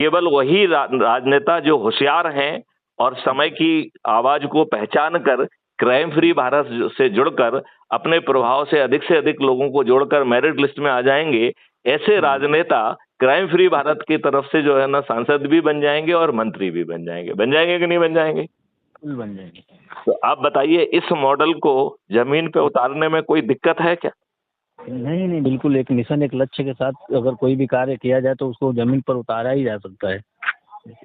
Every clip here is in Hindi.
केवल वही राजनेता जो होशियार हैं और समय की आवाज को पहचान कर क्राइम फ्री भारत से जुड़कर अपने प्रभाव से अधिक लोगों को जोड़कर मेरिट लिस्ट में आ जाएंगे, ऐसे राजनेता क्राइम फ्री भारत की तरफ से जो है ना सांसद भी बन जाएंगे और मंत्री भी बन जाएंगे कि नहीं बन जाएंगे? बिल्कुल बन जाएंगे। तो आप बताइए, इस मॉडल को जमीन पे उतारने में कोई दिक्कत है क्या? नहीं नहीं, बिल्कुल एक मिशन, एक लक्ष्य के साथ अगर कोई भी कार्य किया जाए तो उसको जमीन पर उतारा ही जा सकता है।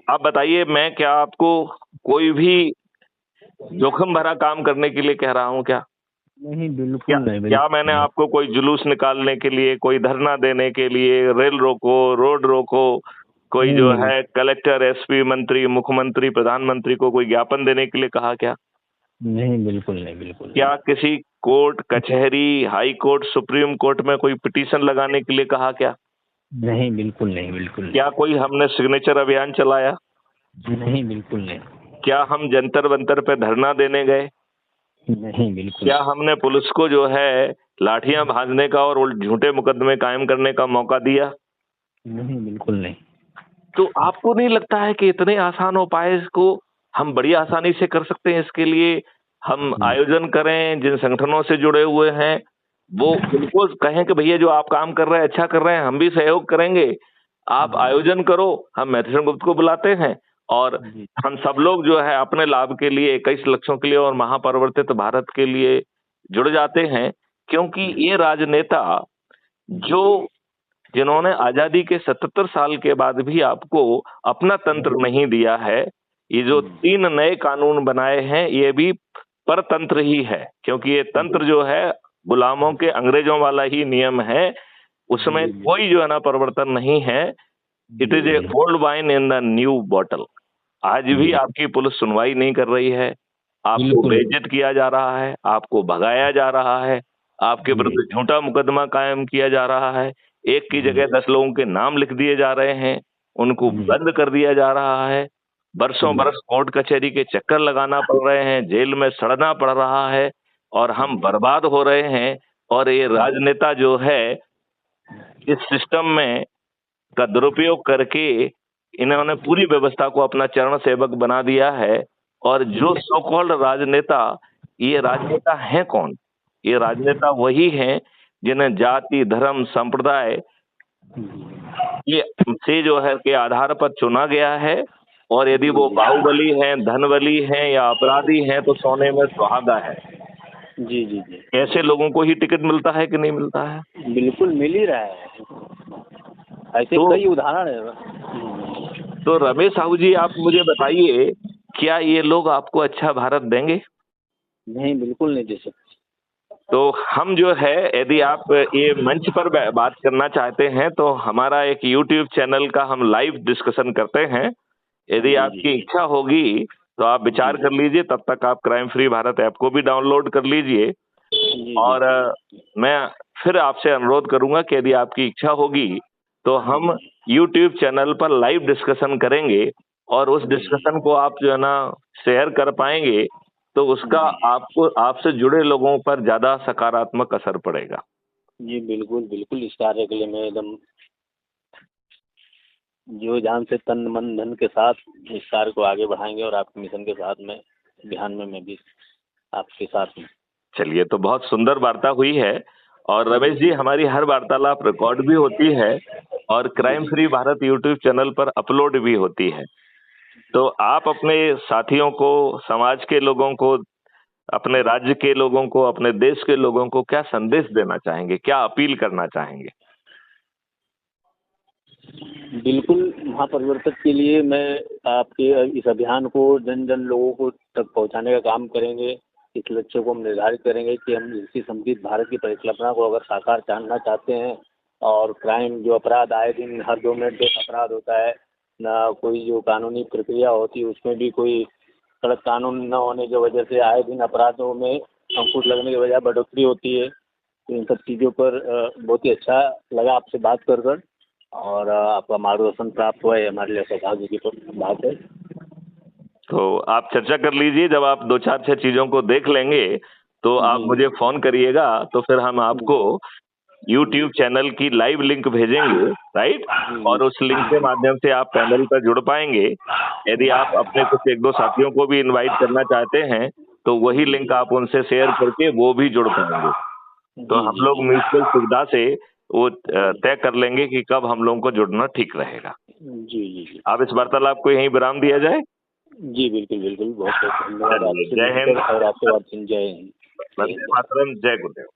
आप बताइए, मैं क्या आपको कोई भी जोखिम भरा काम करने के लिए कह रहा हूं क्या? नहीं, बिल्कुल क्या नहीं, क्या मैंने बिल्कुल आपको कोई जुलूस निकालने के लिए, कोई धरना देने के लिए, रेल रोको, रोड रोको, कोई जो नहीं। है कलेक्टर, एसपी, मंत्री, मुख्यमंत्री, प्रधानमंत्री को कोई ज्ञापन देने के लिए कहा क्या? नहीं, बिल्कुल नहीं, बिल्कुल नहीं। क्या किसी कोर्ट कचहरी, हाई कोर्ट, सुप्रीम कोर्ट में कोई पिटीशन लगाने के लिए कहा क्या? नहीं, बिल्कुल नहीं, बिल्कुल क्या कोई हमने सिग्नेचर अभियान चलाया? नहीं, बिल्कुल नहीं। क्या हम जंतर मंतर पे धरना देने गए? नहीं, बिल्कुल क्या हमने पुलिस को जो है लाठियां भाजने का और झूठे मुकदमे कायम करने का मौका दिया? नहीं, बिल्कुल नहीं। तो आपको नहीं लगता है कि इतने आसान उपाय को हम बड़ी आसानी से कर सकते हैं? इसके लिए हम आयोजन करें, जिन संगठनों से जुड़े हुए हैं वो उनको कहें कि भैया जो आप काम कर रहे हैं अच्छा कर रहे हैं, हम भी सहयोग करेंगे, आप आयोजन करो, हम मैथुन गुप्त को बुलाते हैं और हम सब लोग जो है अपने लाभ के लिए, 21 लक्ष्यों के लिए और महापरिवर्तित भारत के लिए जुड़ जाते हैं। क्योंकि ये राजनेता जो जिन्होंने आजादी के 77 साल के बाद भी आपको अपना तंत्र नहीं दिया है, ये जो 3 नए कानून बनाए हैं ये भी परतंत्र ही है, क्योंकि ये तंत्र जो है गुलामों के, अंग्रेजों वाला ही नियम है, उसमें कोई जो है ना परिवर्तन नहीं है। It is a old wine in the new bottle. आज भी आपकी पुलिस सुनवाई नहीं कर रही है, आपको बेइज्जत किया जा रहा है, आपको भगाया जा रहा है, आपके विरुद्ध झूठा मुकदमा कायम किया जा रहा है, एक की जगह 10 लोगों के नाम लिख दिए जा रहे हैं, उनको बंद कर दिया जा रहा है, बरसों बरस कोर्ट कचहरी के चक्कर लगाना पड़ रहे हैं, जेल में सड़ना पड़ रहा है और हम बर्बाद हो रहे हैं। और ये राजनेता जो है इस सिस्टम में का दुरुपयोग करके इन्होंने पूरी व्यवस्था को अपना चरण सेवक बना दिया है। और जो सो कॉल्ड राजनेता, ये राजनेता हैं कौन? ये राजनेता वही हैं जिन्हें जाति, धर्म, संप्रदाय ये से जो है के आधार पर चुना गया है। और यदि वो बाहुबली हैं, धनबली हैं या अपराधी हैं तो सोने में सुहागा है। जी जी जी, ऐसे लोगों को ही टिकट मिलता है कि नहीं मिलता है? बिल्कुल मिल ही रहा है, ऐसे कई उदाहरण है। तो रमेश साहू जी, आप मुझे बताइए, क्या ये लोग आपको अच्छा भारत देंगे? नहीं, बिल्कुल नहीं दे सकते। तो हम जो है, यदि आप ये मंच पर बात करना चाहते हैं तो हमारा एक YouTube चैनल का हम लाइव डिस्कशन करते हैं। यदि आपकी इच्छा होगी तो आप विचार कर लीजिए, तब तक आप क्राइम फ्री भारत ऐप को भी डाउनलोड कर लीजिए। और मैं फिर आपसे अनुरोध करूंगा कि यदि आपकी इच्छा होगी तो हम YouTube चैनल पर लाइव डिस्कशन करेंगे और उस डिस्कशन को आप जो है ना शेयर कर पाएंगे तो उसका आपको, आपसे जुड़े लोगों पर ज्यादा सकारात्मक असर पड़ेगा। जी बिल्कुल बिल्कुल, इस कार्य के लिए मैं एकदम जो जान से तन मन धन के साथ इस कार्य को आगे बढ़ाएंगे और आपके मिशन के साथ में बिहान में मैं भी आपके साथ हूँ। चलिए, तो बहुत सुंदर वार्ता हुई है। और रमेश जी, हमारी हर वार्तालाप रिकॉर्ड भी होती है और crime free Bharat YouTube channel पर अपलोड भी होती है। तो आप अपने साथियों को, समाज के लोगों को, अपने राज्य के लोगों को, अपने देश के लोगों को क्या संदेश देना चाहेंगे, क्या अपील करना चाहेंगे? बिल्कुल, महापरिवर्तक के लिए मैं आपके इस अभियान को जन जन लोगों को तक पहुंचाने का काम करेंगे। इस लक्ष्य को हम निर्धारित करेंगे कि हम इसी समृद्ध भारत की परिकल्पना को अगर साकार जानना चाहते हैं और क्राइम जो अपराध आए दिन हर 2 मिनट पे अपराध होता है, ना कोई जो कानूनी प्रक्रिया होती है उसमें भी कोई कड़क कानून न होने की वजह से आए दिन अपराधों में अंकुश लगने की बजाय बढ़ोतरी होती है। तो इन सब चीज़ों पर बहुत ही अच्छा लगा आपसे बात कर और आपका मार्गदर्शन प्राप्त हुआ है, हमारे लिए सौभाग्य की बात है। तो आप चर्चा कर लीजिए, जब आप 2-4-6 चीजों को देख लेंगे तो आप मुझे फोन करिएगा, तो फिर हम आपको यूट्यूब चैनल की लाइव लिंक भेजेंगे, राइट, और उस लिंक के माध्यम से आप पैनल पर जुड़ पाएंगे। यदि आप अपने कुछ एक दो साथियों को भी इनवाइट करना चाहते हैं तो वही लिंक आप उनसे शेयर करके वो भी जुड़ पाएंगे। तो हम लोग म्यूचुअल सुविधा से वो तय कर लेंगे कि कब हम लोगों को जुड़ना ठीक रहेगा। जी जी जी। अब इस वार्तालाप को यहीं विराम दिया जाए। जी बिल्कुल बिल्कुल, बहुत बहुत धन्यवाद आपसे जय हिंद, और आपसे बात सुन। जय हिंद। वंदे मातरम, जय गुरुदेव।